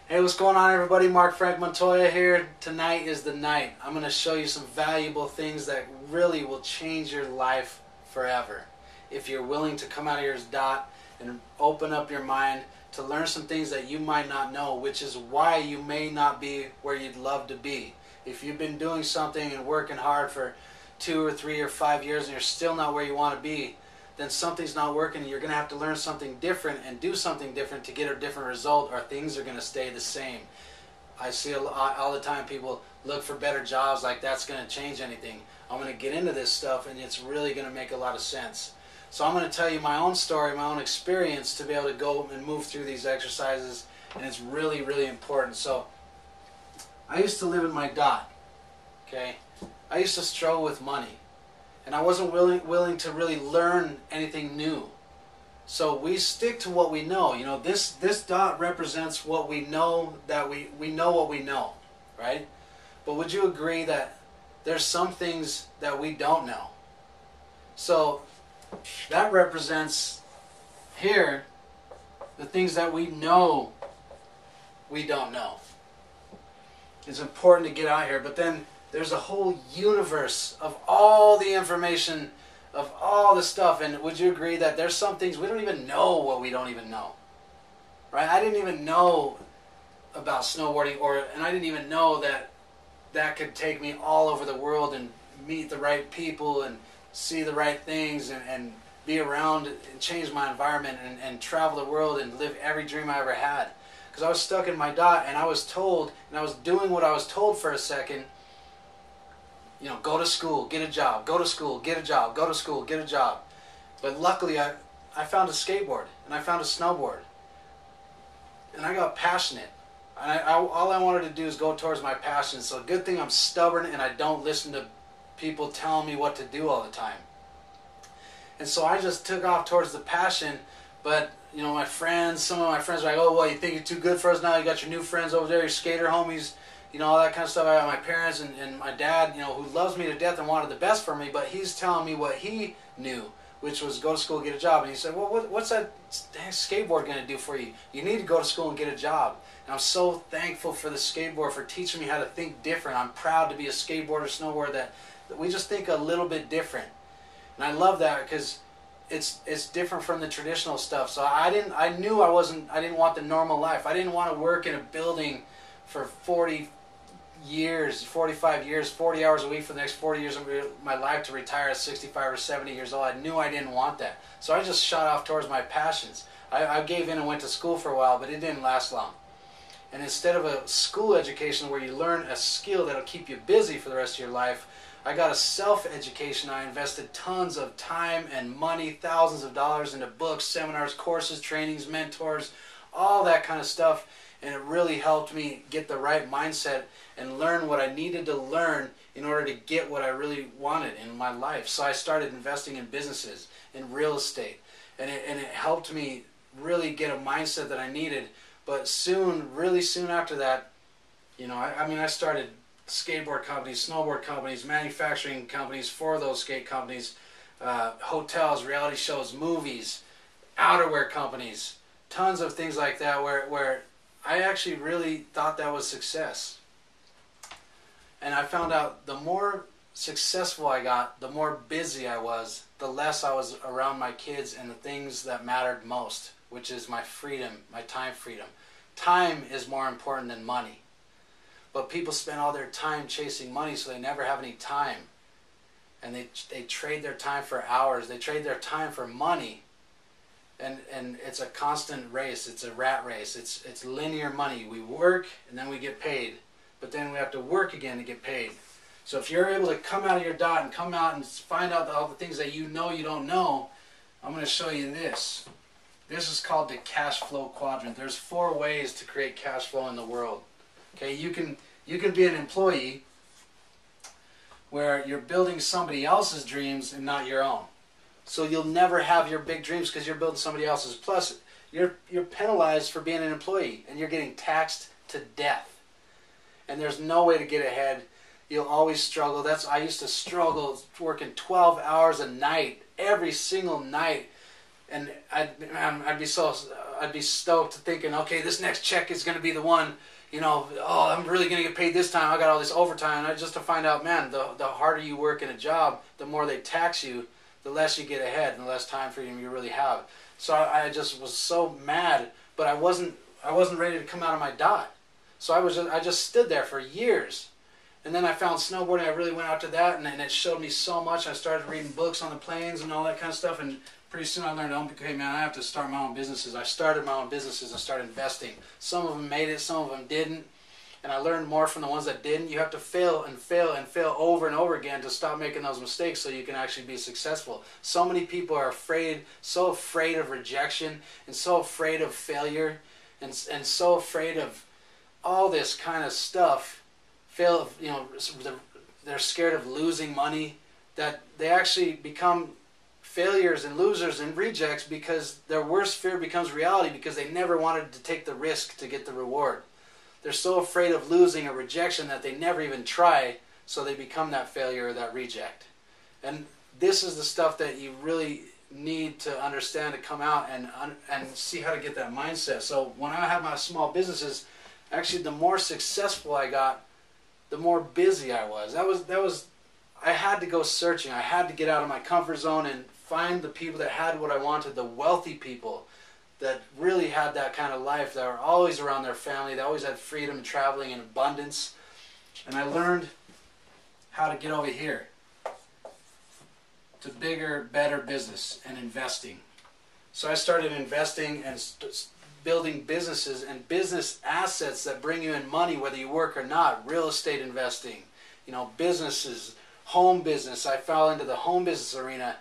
Hey, what's going on, everybody? Mark Frank Montoya here. Tonight is the night. I'm going to show you some valuable things that really will change your life forever. If you're willing to come out of your dot and open up your mind to learn some things that you might not know, which is why you may not be where you'd love to be. If you've been doing something and working hard for 2 or 3 or 5 years and you're still not where you want to be, then something's not working and you're going to have to learn something different and do something different to get a different result, or things are going to stay the same. I see all the time people look for better jobs like that's going to change anything. I'm going to get into this stuff and it's really going to make a lot of sense. So I'm going to tell you my own story, my own experience to be able to go and move through these exercises, and it's really, really important. So I used to live in my dot, okay? I used to struggle with money. And I wasn't willing to really learn anything new. So we stick to what we know. You know, this dot represents what we know, that we know what we know, right? But would you agree that there's some things that we don't know? So that represents here the things that we know we don't know. It's important to get out here, but then there's a whole universe of all the information, of all the stuff. And would you agree that there's some things we don't even know what we don't even know? Right? I didn't even know about snowboarding, and I didn't even know that that could take me all over the world and meet the right people and see the right things and be around and change my environment and travel the world and live every dream I ever had. Because I was stuck in my dot and I was told, and I was doing what I was told for a second. You know, go to school, get a job, go to school, get a job, go to school, get a job. But luckily I found a skateboard and I found a snowboard. And I got passionate. And all I wanted to do is go towards my passion. So good thing I'm stubborn and I don't listen to people telling me what to do all the time. And so I just took off towards the passion. But, you know, some of my friends were like, oh, well, you think you're too good for us now? You got your new friends over there, your skater homies. You know, all that kind of stuff. I got my parents and my dad, you know, who loves me to death and wanted the best for me, but he's telling me what he knew, which was go to school, get a job. And he said, well, what's that dang skateboard going to do for you? You need to go to school and get a job. And I'm so thankful for the skateboard for teaching me how to think different. I'm proud to be a skateboarder, snowboarder, that we just think a little bit different. And I love that because it's different from the traditional stuff. So I didn't want the normal life. I didn't want to work in a building for 45 years, 40 hours a week for the next 40 years of my life to retire at 65 or 70 years old. I knew I didn't want that. So I just shot off towards my passions. I gave in and went to school for a while, but it didn't last long. And instead of a school education where you learn a skill that'll keep you busy for the rest of your life, I got a self-education. I invested tons of time and money, thousands of dollars into books, seminars, courses, trainings, mentors, all that kind of stuff. And it really helped me get the right mindset and learn what I needed to learn in order to get what I really wanted in my life. So I started investing in businesses, in real estate, and it helped me really get a mindset that I needed. But really soon after that, you know, I started skateboard companies, snowboard companies, manufacturing companies for those skate companies, hotels, reality shows, movies, outerwear companies, tons of things like that where I actually really thought that was success. And I found out the more successful I got, the more busy I was, the less I was around my kids and the things that mattered most, which is my freedom, my time freedom. Time is more important than money. But people spend all their time chasing money, so they never have any time. And they trade their time for hours. They trade their time for money. And it's a constant race. It's a rat race. It's linear money. We work and then we get paid. But then we have to work again to get paid. So if you're able to come out of your dot and come out and find out all the things that you know you don't know, I'm going to show you this. This is called the cash flow quadrant. There's 4 ways to create cash flow in the world. Okay, you can be an employee where you're building somebody else's dreams and not your own. So you'll never have your big dreams because you're building somebody else's. Plus, you're penalized for being an employee and you're getting taxed to death. And there's no way to get ahead. You'll always struggle. I used to struggle working 12 hours a night, every single night, And I'd be stoked thinking, okay, this next check is going to be the one. You know, oh, I'm really going to get paid this time. I got all this overtime. And just to find out, man, the harder you work in a job, the more they tax you, the less you get ahead, and the less time freedom you really have. So I just was so mad, but I wasn't ready to come out of my dot. So I just stood there for years. And then I found snowboarding. I really went out to that, and it showed me so much. I started reading books on the planes and all that kind of stuff, and pretty soon I learned, okay, man, I have to start my own businesses. I started my own businesses and started investing. Some of them made it, some of them didn't. And I learned more from the ones that didn't. You have to fail and fail and fail over and over again to stop making those mistakes so you can actually be successful. So many people are afraid, so afraid of rejection, and so afraid of failure, and so afraid of all this kind of stuff. They're scared of losing money, that they actually become failures and losers and rejects because their worst fear becomes reality because they never wanted to take the risk to get the reward. They're so afraid of losing or rejection that they never even try, so they become that failure or that reject. And this is the stuff that you really need to understand to come out and see how to get that mindset. So when I had my small businesses, actually the more successful I got, the more busy I was. I had to go searching. I had to get out of my comfort zone and find the people that had what I wanted, the wealthy people that really had that kind of life, that were always around their family, that always had freedom, traveling, and abundance. And I learned how to get over here to bigger, better business and investing. So I started investing and building businesses and business assets that bring you in money whether you work or not. Real estate investing, businesses, home business. I fell into the home business arena,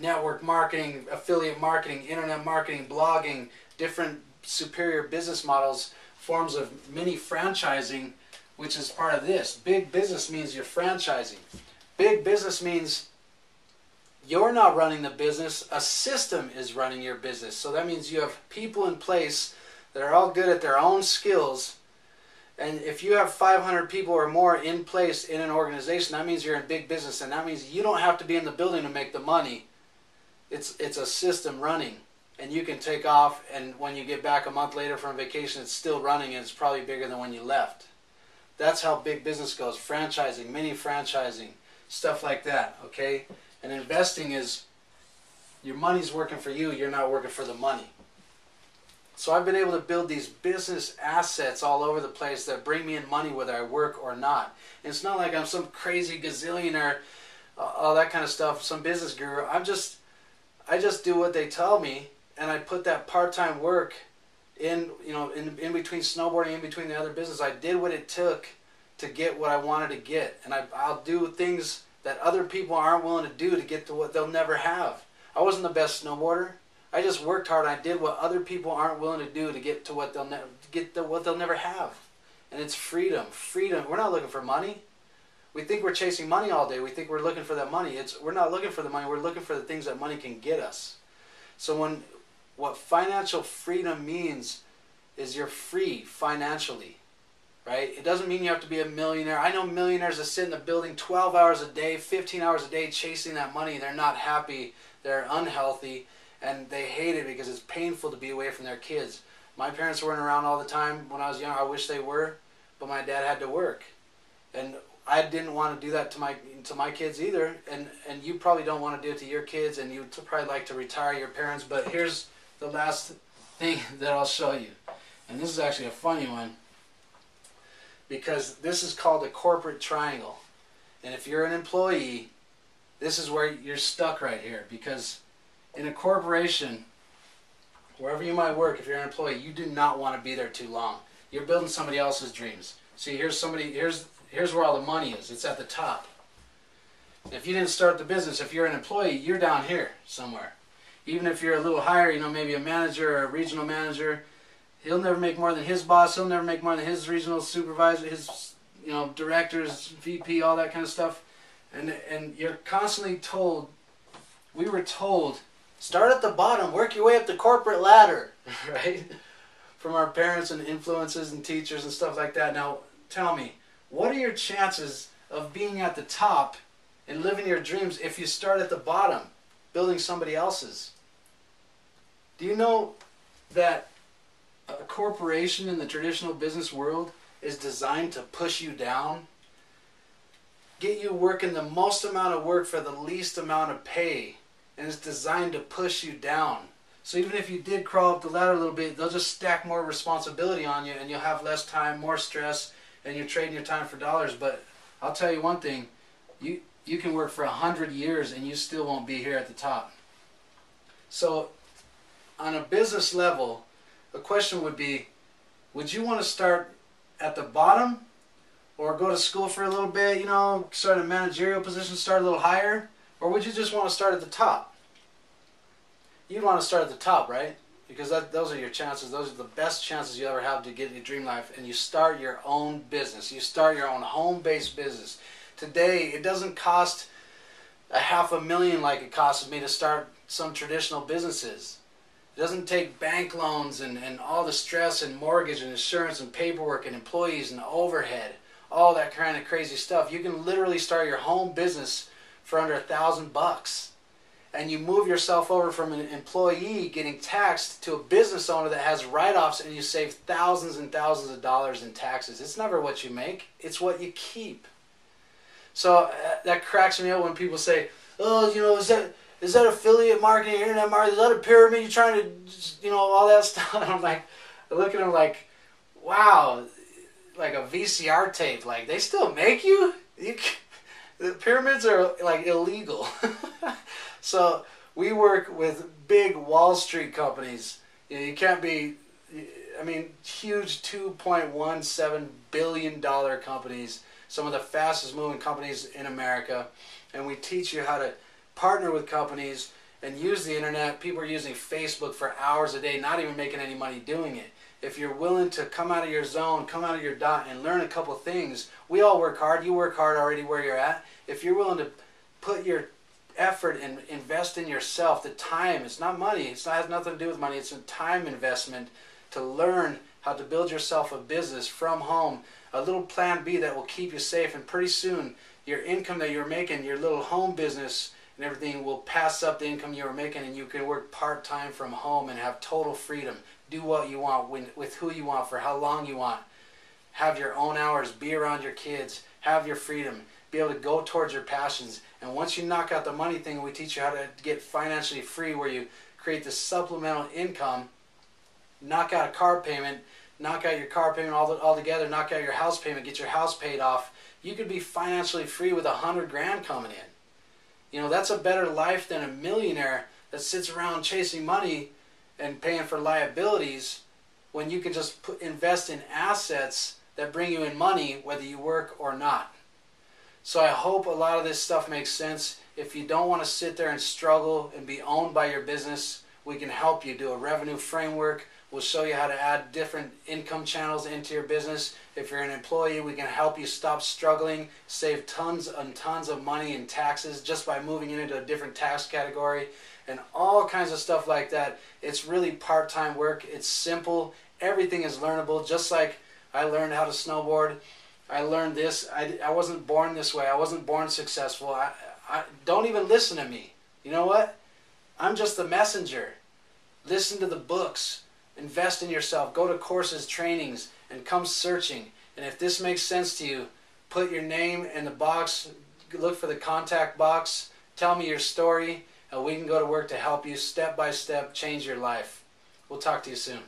network marketing, affiliate marketing, internet marketing, blogging, different superior business models, forms of mini franchising, which is part of this. Big business means you're franchising. Big business means you're not running the business, a system is running your business. So that means you have people in place that are all good at their own skills. And if you have 500 people or more in place in an organization, that means you're in big business, and that means you don't have to be in the building to make the money. It's a system running, and you can take off, and when you get back a month later from vacation, it's still running, and it's probably bigger than when you left. That's how big business goes. Franchising, mini franchising, stuff like that, okay? And investing is your money's working for you, you're not working for the money. So I've been able to build these business assets all over the place that bring me in money whether I work or not. And it's not like I'm some crazy gazillionaire, all that kind of stuff, some business guru. I just do what they tell me, and I put that part-time work in between snowboarding, in between the other business. I did what it took to get what I wanted to get, and I'll do things that other people aren't willing to do to get to what they'll never have. I wasn't the best snowboarder. I just worked hard. And I did what other people aren't willing to do to get to what they'll never have, and it's freedom. Freedom. We're not looking for money. We think we're chasing money all day. We think we're looking for that money. We're not looking for the money. We're looking for the things that money can get us. So what financial freedom means is you're free financially. Right? It doesn't mean you have to be a millionaire. I know millionaires that sit in the building 12 hours a day, 15 hours a day chasing that money. They're not happy. They're unhealthy. And they hate it because it's painful to be away from their kids. My parents weren't around all the time when I was young. I wish they were. But my dad had to work. And I didn't want to do that to my kids either. And you probably don't want to do it to your kids. And you'd probably like to retire your parents. But here's the last thing that I'll show you. And this is actually a funny one, because this is called a corporate triangle. And if you're an employee, this is where you're stuck right here. Because in a corporation, wherever you might work, if you're an employee, you do not want to be there too long. You're building somebody else's dreams. See, here's where all the money is. It's at the top. If you didn't start the business, if you're an employee, you're down here somewhere. Even if you're a little higher, maybe a manager or a regional manager, he'll never make more than his boss. He'll never make more than his regional supervisor, his directors, VP, all that kind of stuff. And you're constantly told, we were told, start at the bottom, work your way up the corporate ladder, right? From our parents and influences and teachers and stuff like that. Now, tell me, what are your chances of being at the top and living your dreams if you start at the bottom, building somebody else's? Do you know that a corporation in the traditional business world is designed to push you down? Get you working the most amount of work for the least amount of pay. And it's designed to push you down. So even if you did crawl up the ladder a little bit, they'll just stack more responsibility on you and you'll have less time, more stress, and you're trading your time for dollars. But I'll tell you one thing, you can work for 100 years and you still won't be here at the top. So on a business level, the question would be, would you want to start at the bottom or go to school for a little bit, you know, start a managerial position, start a little higher? Or would you just want to start at the top? You'd want to start at the top, right? Because those are your chances. Those are the best chances you ever have to get your dream life. And you start your own business. You start your own home-based business. Today, it doesn't cost $500,000 like it costs me to start some traditional businesses. It doesn't take bank loans and all the stress and mortgage and insurance and paperwork and employees and overhead, all that kind of crazy stuff. You can literally start your home business for under $1,000. And you move yourself over from an employee getting taxed to a business owner that has write-offs, and you save thousands and thousands of dollars in taxes. It's never what you make, it's what you keep. So that cracks me up when people say, oh, you know, is that affiliate marketing, internet marketing, is that a pyramid, you're trying to, you know, all that stuff. And I'm like, I look at them like, wow, like a VCR tape, like they still make you? The pyramids are like illegal. So we work with big Wall Street companies. You know, you can't be, I mean, huge $2.17 billion companies, some of the fastest moving companies in America. And we teach you how to partner with companies and use the internet. People are using Facebook for hours a day, not even making any money doing it. If you're willing to come out of your zone, come out of your dot and learn a couple things, we all work hard. You work hard already where you're at. If you're willing to put your effort and invest in yourself, the time, it's not money, it has nothing to do with money, it's a time investment to learn how to build yourself a business from home, a little plan B that will keep you safe, and pretty soon your income that you're making, your little home business and everything will pass up the income you were making, and you can work part-time from home and have total freedom, do what you want, with who you want, for how long you want, have your own hours, be around your kids, have your freedom, be able to go towards your passions. And once you knock out the money thing, we teach you how to get financially free, where you create this supplemental income, knock out a car payment, knock out your car payment altogether, knock out your house payment, get your house paid off. You could be financially free with $100,000 coming in. You know, that's a better life than a millionaire that sits around chasing money and paying for liabilities, when you can just invest in assets that bring you in money whether you work or not. So I hope a lot of this stuff makes sense. If you don't want to sit there and struggle and be owned by your business, we can help you do a revenue framework. We'll show you how to add different income channels into your business. If you're an employee, we can help you stop struggling, save tons and tons of money in taxes just by moving into a different tax category, and all kinds of stuff like that. It's really part-time work. It's simple. Everything is learnable. Just like I learned how to snowboard, I learned this. I wasn't born this way. I wasn't born successful. Don't even listen to me. You know what? I'm just the messenger. Listen to the books. Invest in yourself. Go to courses, trainings, and come searching. And if this makes sense to you, put your name in the box. Look for the contact box. Tell me your story, and we can go to work to help you step by step change your life. We'll talk to you soon.